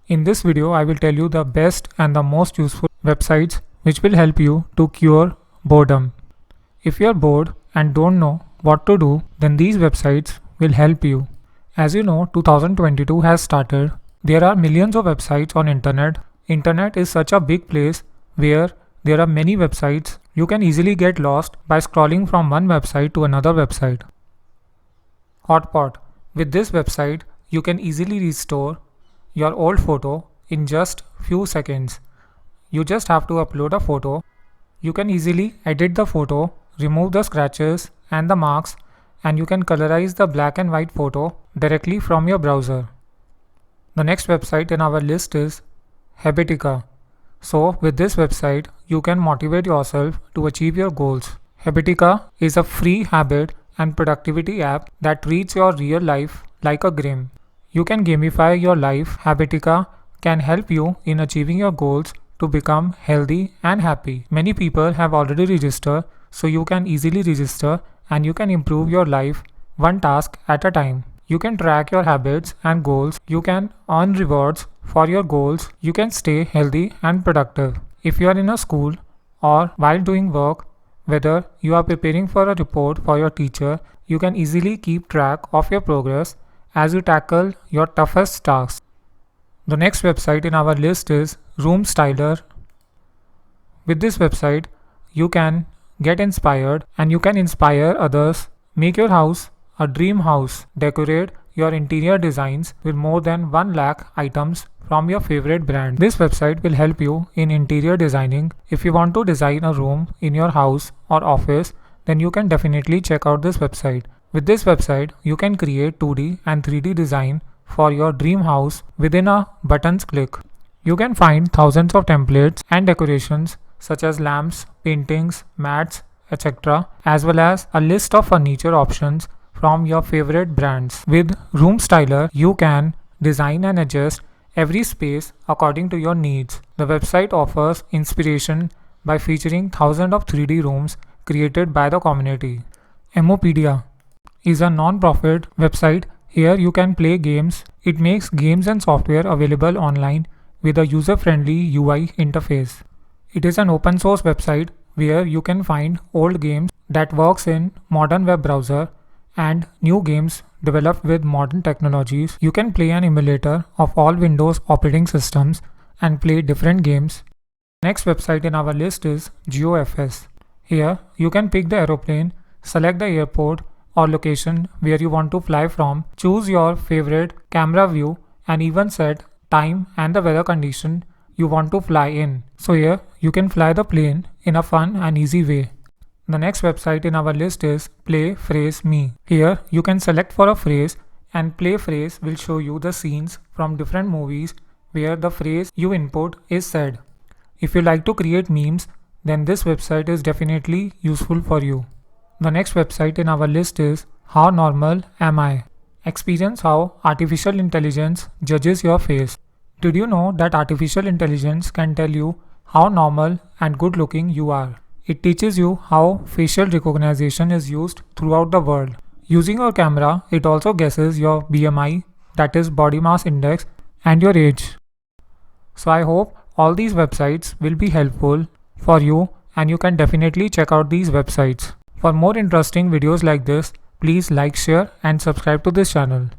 In this video, I will tell you the best and the most useful websites which will help you to cure boredom. If you are bored and don't know what to do, then these websites will help you. As you know, 2022 has started. There are millions of websites on internet. Internet is such a big place where there are many websites. You can easily get lost by scrolling from one website to another website. Hotpot. With this website, you can easily restore your old photo in just few seconds. You just have to upload a photo. You can easily edit the photo, remove the scratches and the marks, and you can colorize the black and white photo directly from your browser. The next website in our list is Habitica. So with this website, you can motivate yourself to achieve your goals. Habitica is a free habit and productivity app that treats your real life like a game. You can gamify your life. Habitica can help you in achieving your goals to become healthy and happy. Many people have already registered, so you can easily register and you can improve your life one task at a time. You can track your habits and goals. You can earn rewards for your goals. You can stay healthy and productive. If you are in a school or while doing work, whether you are preparing for a report for your teacher, you can easily keep track of your progress as you tackle your toughest tasks. The next website in our list is Room Styler. With this website, you can get inspired and you can inspire others. Make your house a dream house. Decorate your interior designs with more than 1 lakh items from your favorite brand. This website will help you in interior designing. If you want to design a room in your house or office, then you can definitely check out this website. With this website, you can create 2D and 3D design for your dream house within a button's click. You can find thousands of templates and decorations such as lamps, paintings, mats, etc., as well as a list of furniture options from your favorite brands. With Room Styler, you can design and adjust every space according to your needs. The website offers inspiration by featuring thousands of 3D rooms created by the community. Emopedia is a non-profit website. Here you can play games. It makes games and software available online with a user-friendly UI interface. It is an open source website where you can find old games that works in modern web browser and new games developed with modern technologies. You can play an emulator of all Windows operating systems and play different games. Next website in our list is GeoFS. Here you can pick the aeroplane, select the airport or location where you want to fly from, choose your favorite camera view and even set time and the weather condition you want to fly in. So here you can fly the plane in a fun and easy way. The next website in our list is Play Phrase Me. Here you can select for a phrase and Play Phrase will show you the scenes from different movies where the phrase you input is said. If you like to create memes, then this website is definitely useful for you. The next website in our list is How Normal Am I? Experience how artificial intelligence judges your face. Did you know that artificial intelligence can tell you how normal and good looking you are? It teaches you how facial recognition is used throughout the world. Using your camera, it also guesses your BMI, that is body mass index, and your age. So I hope all these websites will be helpful for you and you can definitely check out these websites. For more interesting videos like this, please like, share and subscribe to this channel.